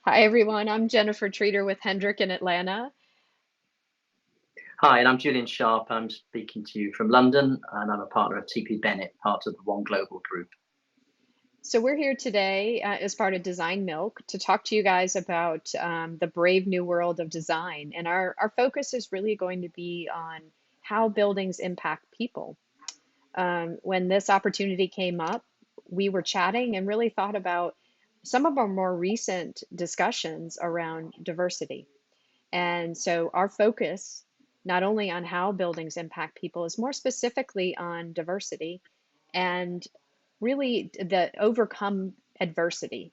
Hi, everyone. I'm Jennifer Treter with Hendrick in Atlanta. Hi, and I'm Julian Sharpe. I'm speaking to you from London, and I'm a partner of TP Bennett, part of the One Global Group. So, we're here today as part of Design Milk to talk to you guys about the brave new world of design. And our focus is really going to be on how buildings impact people. When this opportunity came up, we were chatting and really thought about some of our more recent discussions around diversity. And so, our focus, not only on how buildings impact people, is more specifically on diversity and really the overcome adversity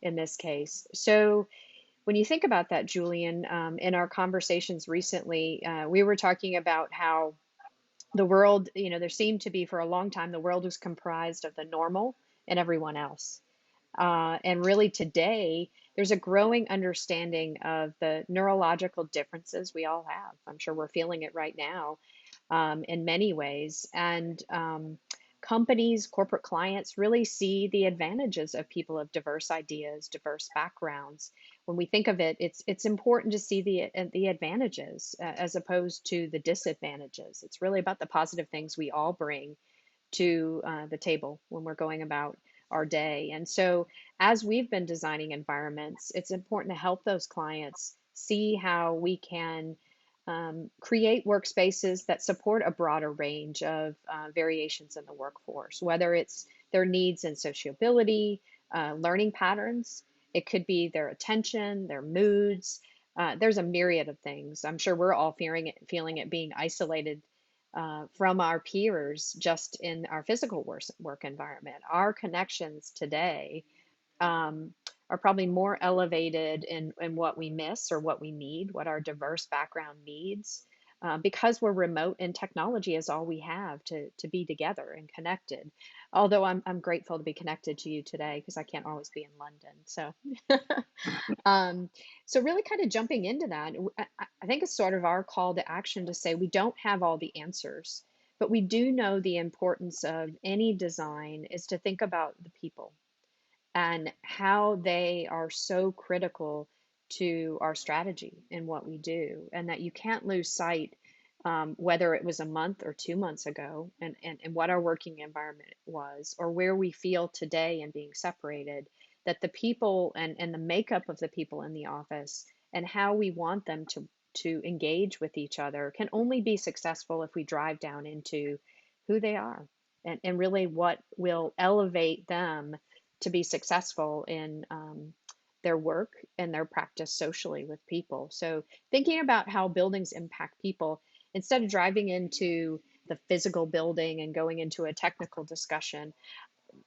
in this case. So when you think about that, Julian, in our conversations recently, we were talking about how the world, there seemed to be for a long time, the world was comprised of the normal and everyone else. And really today, there's a growing understanding of the neurological differences we all have. I'm sure we're feeling it right now in many ways. And companies, corporate clients really see the advantages of people of diverse ideas, diverse backgrounds. When we think of it, it's important to see the advantages as opposed to the disadvantages. It's really about the positive things we all bring to the table when we're going about our day. And so, as we've been designing environments, it's important to help those clients see how we can create workspaces that support a broader range of variations in the workforce, whether it's their needs and sociability, learning patterns. It could be their attention, their moods. There's a myriad of things. I'm sure we're all feeling it being isolated from our peers just in our physical work environment. Our connections today um, are probably more elevated in what we miss or what we need, what our diverse background needs, because we're remote and technology is all we have to be together and connected. Although I'm grateful to be connected to you today because I can't always be in London. So, um, so really kind of jumping into that, I think it's sort of our call to action to say we don't have all the answers, but we do know the importance of any design is to think about the people and how they are so critical to our strategy and what we do, and that you can't lose sight, whether it was a month or 2 months ago, and what our working environment was, or where we feel today and being separated, that the people and the makeup of the people in the office and how we want them to engage with each other can only be successful if we drive down into who they are and really what will elevate them to be successful in their work and their practice socially with people. So, thinking about how buildings impact people, instead of driving into the physical building and going into a technical discussion,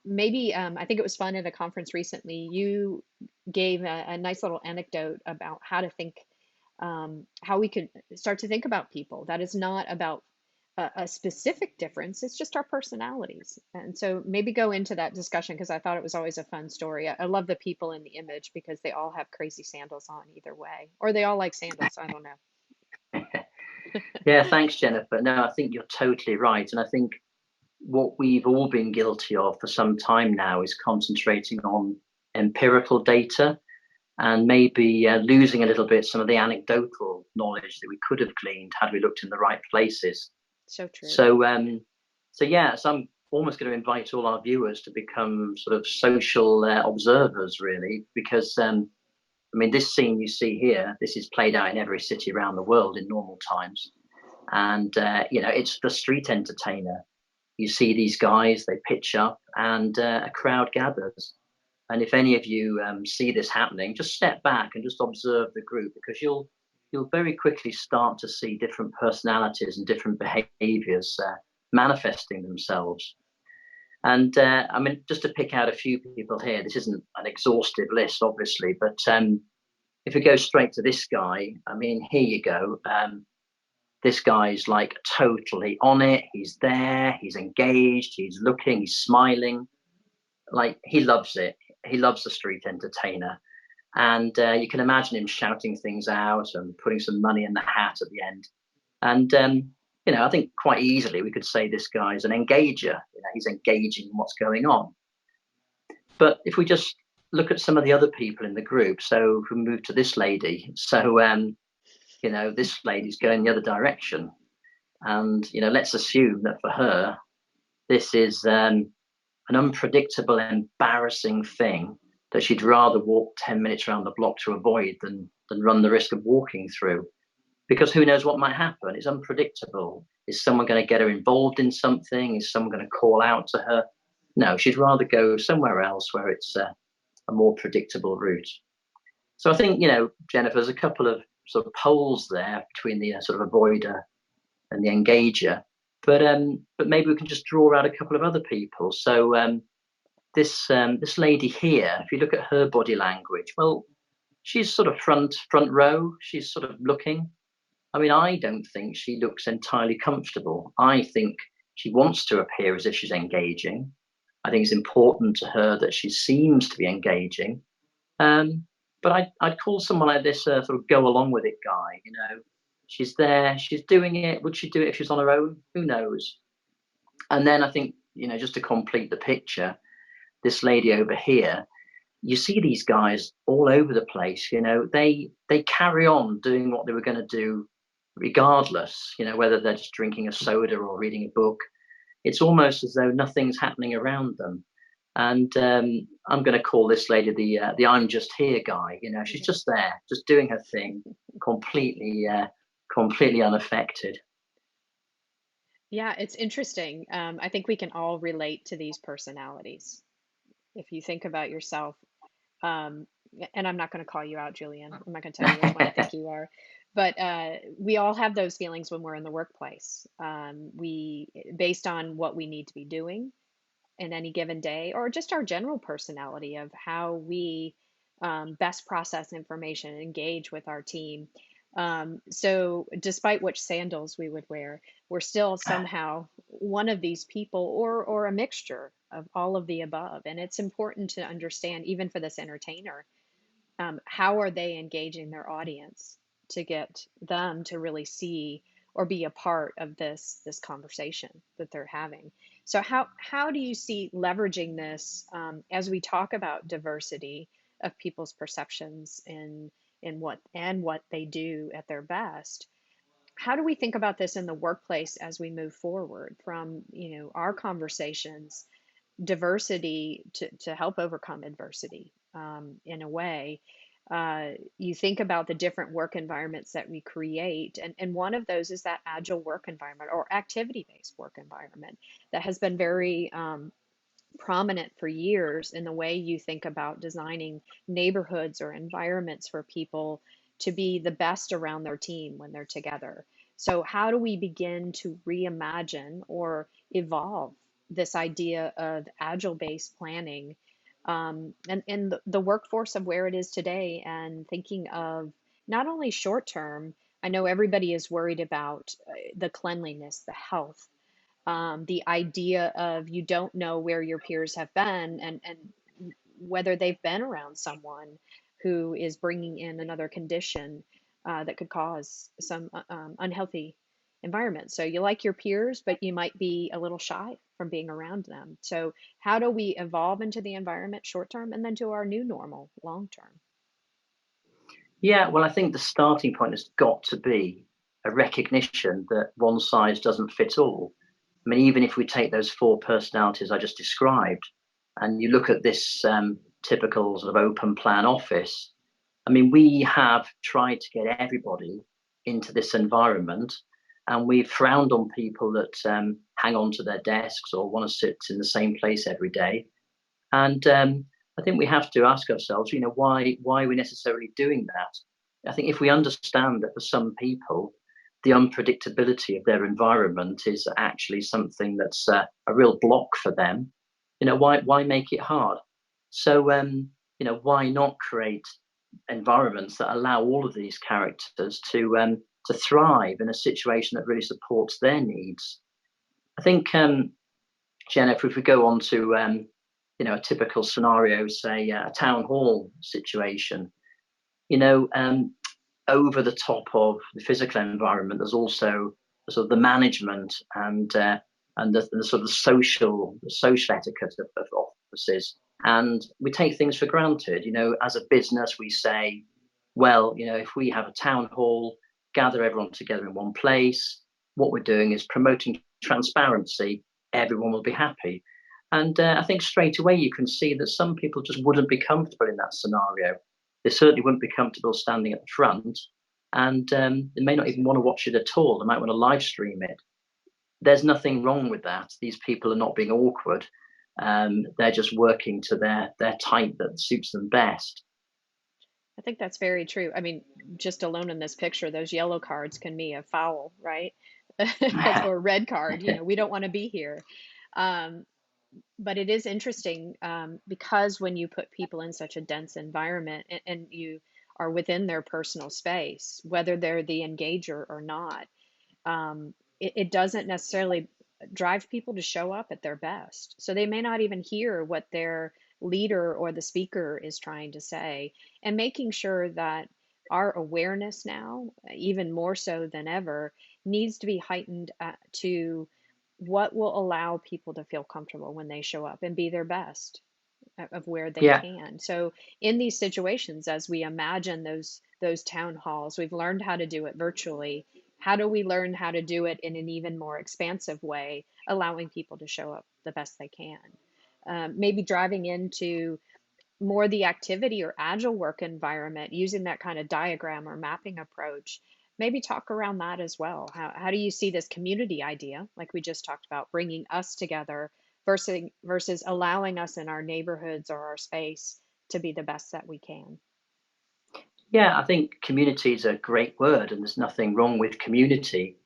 maybe I think it was fun at a conference recently. You gave a nice little anecdote about how to think, how we could start to think about people. That is not about a specific difference. It's just our personalities. And so maybe go into that discussion because I thought it was always a fun story. I love the people in the image because they all have crazy sandals on either way, or they all like sandals. I don't know. Yeah, thanks, Jennifer. No, I think you're totally right. And I think what we've all been guilty of for some time now is concentrating on empirical data and maybe losing a little bit some of the anecdotal knowledge that we could have gleaned had we looked in the right places. So true. So, so I'm almost going to invite all our viewers to become sort of social observers, really, because I mean, this scene you see here, this is played out in every city around the world in normal times, and it's the street entertainer. You see these guys, they pitch up, and a crowd gathers. And if any of you see this happening, just step back and just observe the group because you'll very quickly start to see different personalities and different behaviors manifesting themselves. And I mean, just to pick out a few people here, this isn't an exhaustive list, obviously, but if we go straight to this guy, I mean, here you go. This guy's like totally on it. He's there. He's engaged. He's looking. He's smiling. Like he loves it. He loves the street entertainer, and you can imagine him shouting things out and putting some money in the hat at the end. And I think quite easily we could say this guy's an engager. He's engaging in what's going on. But if we just look at some of the other people in the group. So if we move to this lady, so this lady's going the other direction, and let's assume that for her, this is an unpredictable, embarrassing thing that she'd rather walk 10 minutes around the block to avoid than run the risk of walking through. Because who knows what might happen? It's unpredictable. Is someone going to get her involved in something? Is someone going to call out to her? No, she'd rather go somewhere else where it's a more predictable route. So I think, Jennifer, there's a couple of sort of poles there between the sort of avoider and the engager. But maybe we can just draw out a couple of other people. So this lady here, if you look at her body language, well, she's sort of front row. She's sort of looking. I mean, I don't think she looks entirely comfortable. I think she wants to appear as if she's engaging. I think it's important to her that she seems to be engaging. But I'd call someone like this a sort of go along with it guy. She's there, she's doing it. Would she do it if she's on her own? Who knows? And then I think, just to complete the picture, this lady over here, you see these guys all over the place. They carry on doing what they were going to do regardless, whether they're just drinking a soda or reading a book. It's almost as though nothing's happening around them. And I'm going to call this lady the I'm just here guy. She's just there, just doing her thing, completely unaffected. Yeah, it's interesting. I think we can all relate to these personalities. If you think about yourself, um, and I'm not going to call you out, Julian. I'm not going to tell you which one I think you are, but we all have those feelings when we're in the workplace. Based on what we need to be doing in any given day, or just our general personality of how we best process information and engage with our team. So, despite which sandals we would wear, we're still somehow one of these people, or a mixture of all of the above. And it's important to understand, even for this entertainer, how are they engaging their audience to get them to really see or be a part of this conversation that they're having. So how do you see leveraging this as we talk about diversity of people's perceptions in what they do at their best? How do we think about this in the workplace as we move forward from our conversations, diversity to help overcome adversity in a way? You think about the different work environments that we create, and one of those is that agile work environment or activity-based work environment that has been very prominent for years in the way you think about designing neighborhoods or environments for people to be the best around their team when they're together. So, how do we begin to reimagine or evolve this idea of agile based planning and the workforce of where it is today, and thinking of not only short term? I know everybody is worried about the cleanliness, the health, the idea of you don't know where your peers have been, and whether they've been around someone who is bringing in another condition that could cause some unhealthy environment. So you like your peers, but you might be a little shy from being around them. So how do we evolve into the environment short term and then to our new normal long term? Yeah, well, I think the starting point has got to be a recognition that one size doesn't fit all. I mean, even if we take those four personalities I just described, and you look at this typical sort of open plan office, I mean, we have tried to get everybody into this environment, and we've frowned on people that hang on to their desks or want to sit in the same place every day. And I think we have to ask ourselves, why are we necessarily doing that? I think if we understand that for some people, the unpredictability of their environment is actually something that's a real block for them, why make it hard? So, why not create environments that allow all of these characters to thrive in a situation that really supports their needs? I think, Jennifer, if we go on to a typical scenario, say a town hall situation, you know, um, over the top of the physical environment, there's also sort of the management and the sort of the social etiquette of offices. And we take things for granted. As a business, we say, well, if we have a town hall, gather everyone together in one place, what we're doing is promoting transparency, everyone will be happy. And I think straight away you can see that some people just wouldn't be comfortable in that scenario. They certainly wouldn't be comfortable standing at the front, and they may not even want to watch it at all. They might want to live stream it. There's nothing wrong with that. These people are not being awkward. They're just working to their type that suits them best. I think that's very true. I mean, just alone in this picture, those yellow cards can be a foul, right? That's or a red card. We don't want to be here. Um, but it is interesting because when you put people in such a dense environment and you are within their personal space, whether they're the engager or not, it doesn't necessarily drive people to show up at their best. So they may not even hear what their leader or the speaker is trying to say, and making sure that our awareness now, even more so than ever, needs to be heightened to what will allow people to feel comfortable when they show up and be their best of where they Yeah, can. So in these situations, as we imagine those town halls, we've learned how to do it virtually. How do we learn how to do it in an even more expansive way, allowing people to show up the best they can? Maybe driving into more the activity or agile work environment, using that kind of diagram or mapping approach. Maybe talk around that as well. How do you see this community idea, like we just talked about, bringing us together versus allowing us in our neighborhoods or our space to be the best that we can? yeah. I think community is a great word, and there's nothing wrong with community.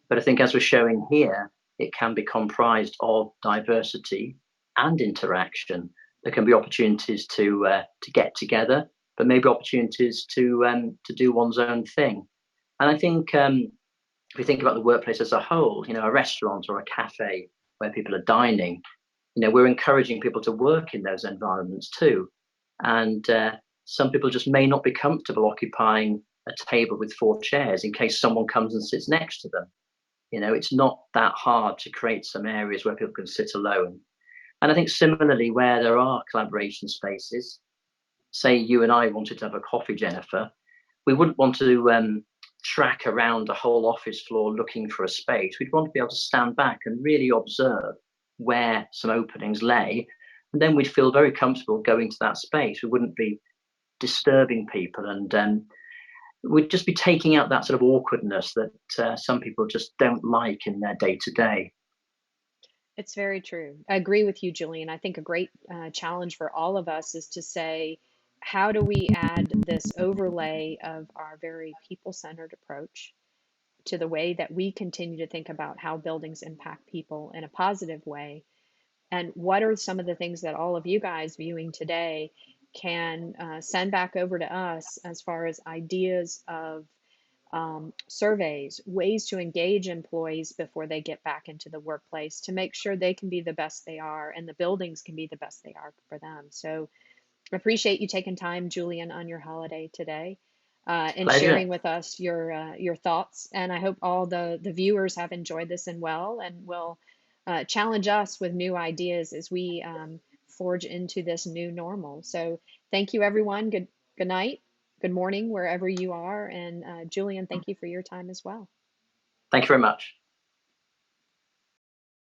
But I think, as we're showing here, it can be comprised of diversity and interaction. There can be opportunities to get together, but maybe opportunities to do one's own thing. And I think if we think about the workplace as a whole, a restaurant or a cafe where people are dining, we're encouraging people to work in those environments too. And some people just may not be comfortable occupying a table with four chairs in case someone comes and sits next to them. It's not that hard to create some areas where people can sit alone. And I think similarly, where there are collaboration spaces, say you and I wanted to have a coffee, Jennifer, we wouldn't want to track around a whole office floor looking for a space. We'd want to be able to stand back and really observe where some openings lay. And then we'd feel very comfortable going to that space. We wouldn't be disturbing people, and we'd just be taking out that sort of awkwardness that some people just don't like in their day to day. It's very true. I agree with you, Julian. I think a great challenge for all of us is to say, how do we add this overlay of our very people-centered approach to the way that we continue to think about how buildings impact people in a positive way? And what are some of the things that all of you guys viewing today can send back over to us as far as ideas of surveys, ways to engage employees before they get back into the workplace to make sure they can be the best they are and the buildings can be the best they are for them. So appreciate you taking time, Julian, on your holiday today, and Pleasure. sharing with us your thoughts. And I hope all the viewers have enjoyed this and well, and will challenge us with new ideas as we forge into this new normal. So thank you, everyone. Good night, good morning, wherever you are. And Julian, thank you for your time as well. Thank you very much.